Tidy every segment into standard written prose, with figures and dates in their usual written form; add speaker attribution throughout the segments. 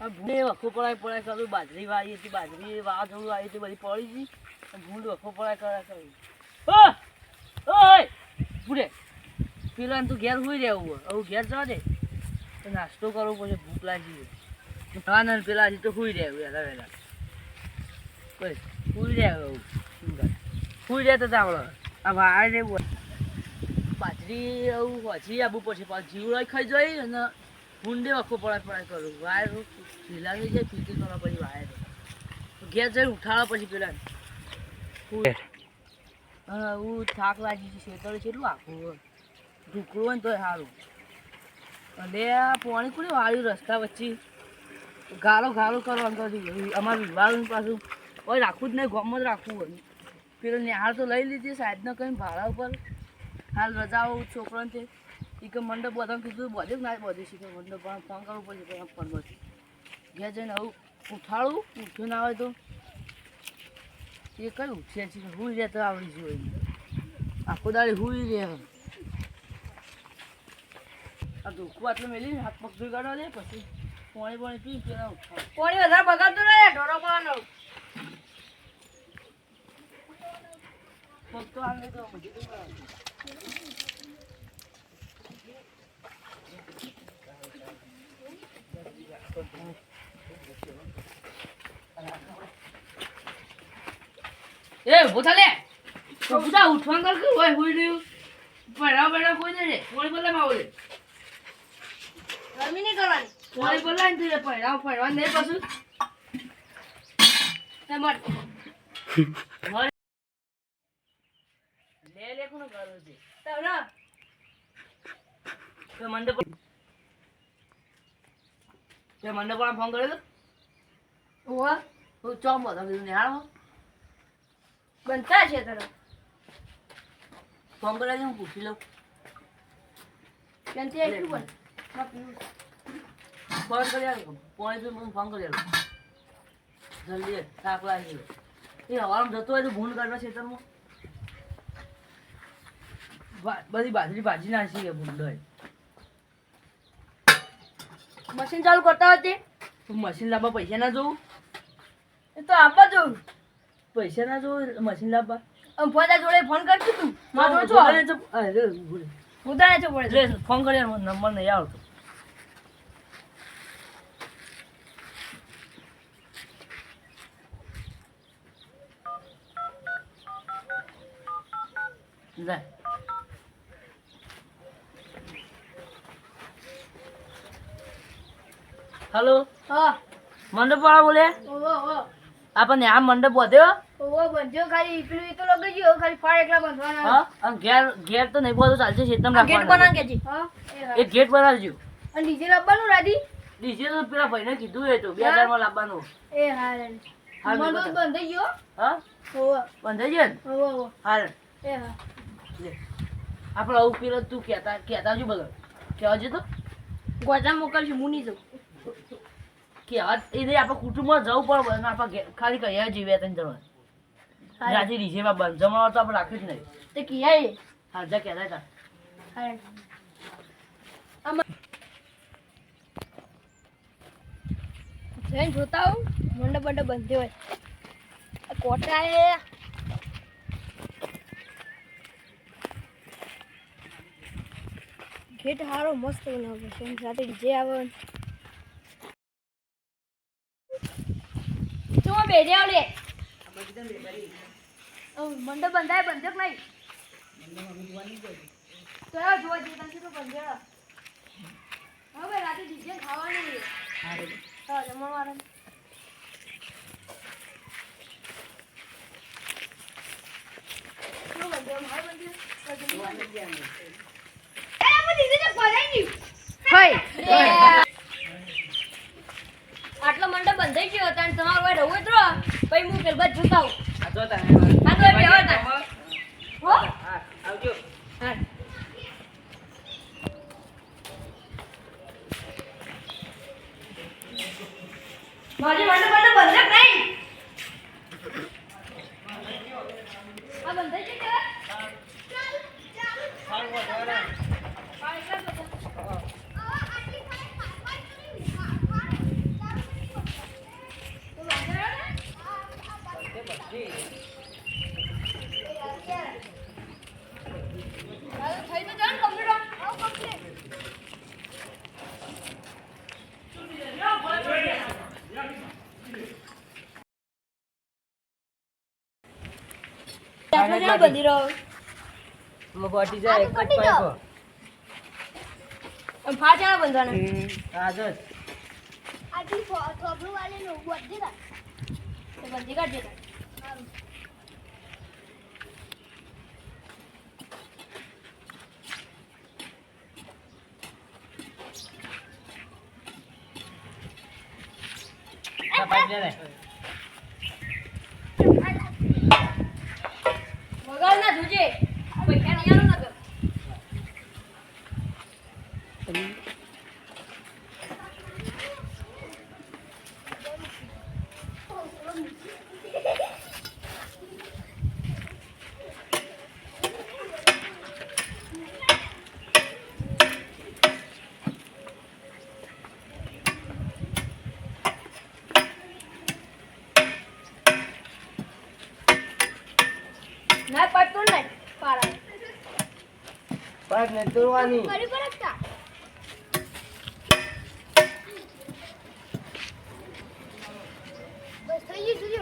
Speaker 1: ભૂંડે વખો પડાય કરું બાજરી વાવી હતી બાજરી વાવાઝોડું આવી હતી બધી પડી ગઈ ભૂંડ વખો પડાય કર્યું ઓય ભૂંડે પેલા તું ઘેર સુઈ રહેવું હવે ઘેર જવા દે તો નાસ્તો કરવો પછી ભૂખ લાગી હા ને પેલા હજી તો સુઈ રહેવું વહેલા વહેલા બસ સુઈ રહેવું સુઈ રહેતો ચાવડો આ વાળ ને બાજરી એવું હજી આવવું પડશે પાછું જીવડો ખાઈ જાય અને ભૂંડે વખો પડાય કરું વાયર ઢીલા થઈ જાય ફીટી કરવા પછી વાયર ઘેર જઈને ઉઠાડવા પછી પેલા હા હું થાક લાગી છે શેતળ છે એટલું આખું ઢુકડું હોય ને તો સારું અને પાણી કોને વાળ્યું રસ્તા વચ્ચે ગાળો કરવાનું કરી અમારે વિવાહ પાછું કોઈ રાખવું જ નહીં ગામમાં જ રાખવું હોય પેલો નિહાળ તો લઈ લીધી સાહેબને કંઈ ભાડા ઉપર હાલ રજાઓ છોકરાને તે એ કે મંડપ બધા કીધું બધે ના બધું શીખે મંડપ પણ ફોન કરવું પડશે ફોન પછી ઘેર જઈને આવું ઉઠાડું ઉઠ્યું ના હોય તો એ કયું ઉઠશે છે હુઈ રહે તો આવડી જોઈએ આખો દાડી હુઈ રહે આ ધોખું આટલું મેલી હાથ પગ ધોઈ કાઢવા દે પછી પાણી પી પેલા ઉઠાડું પાણી વધારે બગાડતું નહીં ઢોરો પાવાનો પગ તો હાલ નહીં તો એ બોથાલે તો બુડા ઉઠવાન કર કે હોય હોઈ રહ્યું પડા કોઈ નહીં રે કોઈ બોલે માં ઓલે ગરમી નહીં કરવાની કોઈ બોલા ને તું પડા નહીં પાછું તે મર લે કોનો કરો છે તવરા તે મંડપ પર ફોન કર્યો તો ઓવા હું ચોમ બોલા કીધું ને હાલ બનતા છે તારો ફોન કરાવી હું પૂછી લઉં ક્યાંથી આવ્યું બોલ ફોન કરી આવ્યો પોણી ફોન કરી આવ્યો જલ્દી થાક લાગી એ હવામાં જતો હોય તો ભૂંડ કાઢવા ખેતરમાં બધી બાજરી ભાજી નાખી છે ભૂંડ હોય મશીન ચાલુ કરતા હોય તે મશીન લાવવા પૈસા ના જોવું એ તો આપવા જોવું પૈસા ના જોવું મશીન લાવવા ફોન જોડે ફોન કરતી તું મારો છો ઉદાને છો પડે ફોન કરી નંબર નહીં આવતો જા हेलो हाँ मंडप वाला बोले आपने यहाँ मंडप बांध्यो वो बांध्यो खाली इकलू तो लग गई हो खाली फाड़ एकला बांधवाना हां और घेर तो नहीं बोलो चालছে છે एकदम गेट बना के जी हां एक गेट बना दજો અને ડીજે લાવવાનું રાડી ડીજે તો પેલા ભાઈને કીધું એ તો 2000 માં લાવવાનું એ હાલ હાલ મંડપ બંધાઈ ગયો હા હો બંધાઈ ગયો હો હાલ એ હા લે આપણે આવું પેલો તું કહેતા જો બગર કહેવાજે તો ગોજા મોકલશું હું નહીં જાઉં કે એને આપણે કુટુંબમાં જવું પડે આપણે ખાલી કયા જીવ્યા તને જવા રાજી ડીજેમાં બંધ જમણવાર તો આપણે રાખ્યું જ નહીં તે કિયા હા જા કહેતા હતા જઈને જોતા આવું મંડપ બંડપ બંધ હોય કોટા ગેટ હારો મસ્ત બનાવ્યો છે સાથે ડીજે આવે તું બેજે આવલે મંડપ બંધાય બંધક નહીં તો જોવા જઈએ તને તો બંધેલા હવે રાતે ડીજે ખાવાની હા જમવા વાળા શું બંધે માર બંધે આટલો મંડપ બંધાઈ ગયો હતા તમારો ભાઈ રહું જ રહો પછી હું પેલ બાદ જોતા આવું હા તો બે હતા હો હા આવજો હા મારી મંડપ બંધ નહીં આ બંધાઈ ગયો પાછો ક્યાં બંધી રહ્યો મગવાટી જાય એક જ પાઇપ એમ ફાટા બંધવાના હા જો આજી થોબલું વાલે નો બંધી કા તો બંધી કાઢ દે સારું પાઇપ લે લે વગાડ ના જોજે પૈસા નહીં આલો ના કર ના પાટતો નહીં પારા પાટ ને તોડવાની કરી પરકતા બસ થઈ ગયું સુજો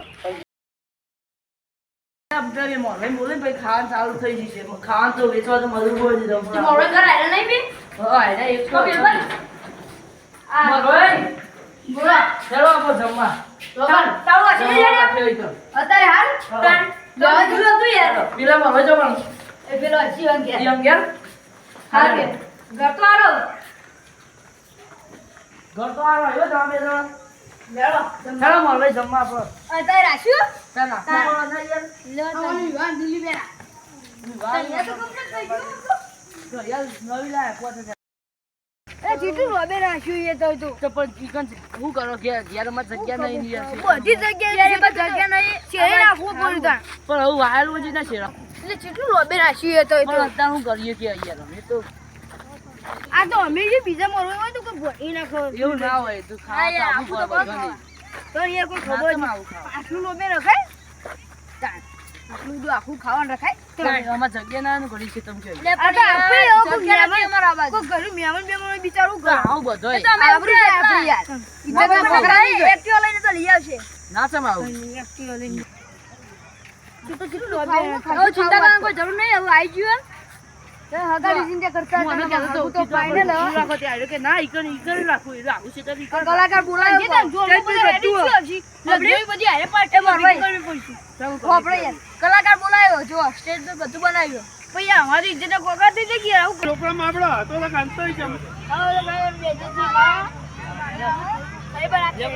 Speaker 1: આપણે મોરલે બોલે ભાઈ ખાન ચાલુ થઈ જશે ખાન તો વેચવા તો મજૂર બોલ દીધો મોરલે કરાય નહીં બી હા એને એક તો બે ભાઈ આ મોરલે બોલા ચલો આપો જમવા તો તાવ છે ને અત્યારે હાલ જવા દીધું તું યાર પેલા માં વજો પણ એ પેલો જીવન ગયા હા કે ઘર તો આરો યો જામે તો લેડો ચાલો મળે જમવા પર અત્યારે રાખ્યું ચાલો યાર લે વાન દિલ્હી બેરા વાન યા તો કમ્પ્લીટ થઈ ગયું તો યાર નવી લાય પોતે એ જીતુ રોબે રાખ્યું એ તો પણ ચિકન હું કરો કે ઘેર માં જગ્યા નહીં યાર બધી જગ્યાએ જગ્યા નહીં શેરે રાખવું પડ્યું તા પણ હવે વાયર વજી ના શેરા એટલે ચીટલું રોબે રાખ્યું એ તો અત્યારે હું કરીએ કે યાર અમે તો આ તો અમે જે બીજા મરવા હોય તો કે ભોઈ નાખો એવું ના હોય તું ખા આવું બરાબર નહીં તો યાર કોઈ ખબર ન આટલું રોબે રખાય આટલું જો આખું ખાવાનું રખાય તો આમાં જગ્યા ના ઘડી છે તમે કે આ તો આપણે એવું મહેમાન અમારા બાજુ કોઈ ઘરે મહેમાન બેમાન બિચારું ગાવ બધોય આપણે યાર ઇજ્જત ના પકડાઈ એક્ટિવા લઈને તો લઈ આવશે ના સમાવ એક્ટિવા લઈને તો કેટલું રોબે ચિંતા કરવાની કોઈ જરૂર નહીં હવે આવી ગયું તે હગાડી ચિંતા કરતા તો ફાઇનલ રાખો તે આયો કે ના ઈકન રાખો એ રાખું છે તો કલાકાર બોલાયો કે જો બધું રેડી છે લગડી બધી આરે પાર્ટી કરવી પડશે આપણે યાર કલાકાર બોલાયો જો સ્ટેજ પર બધું બનાવ્યો ભઈ અમારી ઇજ્જત કોકા થઈ જઈ ગયા આવું પ્રોગ્રામ આપણો હતો તો કાંતો જ હવે ભાઈ બેજતી વા ભાઈ બરાબર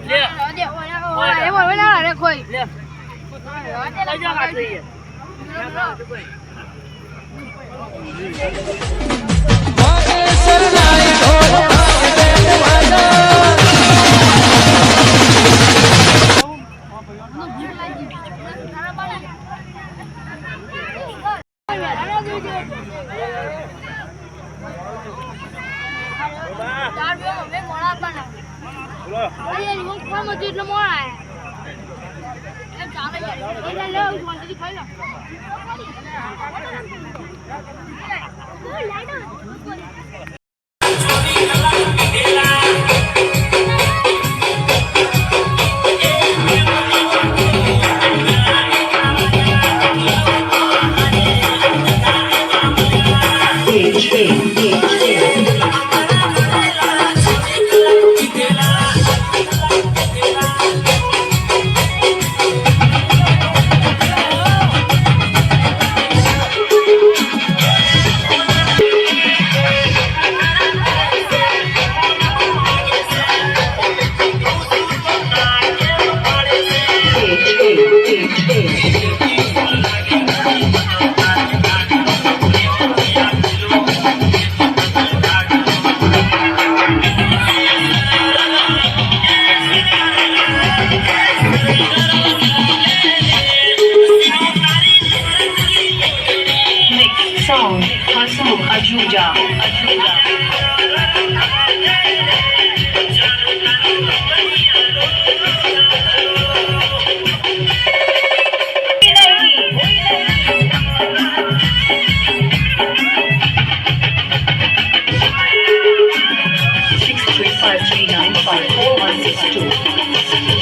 Speaker 1: લે ઓય અરે કોઈ લે લઈ જા કાઢ દઈએ એટલે મોડા એમ ચાલે યાર લે શાંતિથી ખાઈ લો
Speaker 2: Two.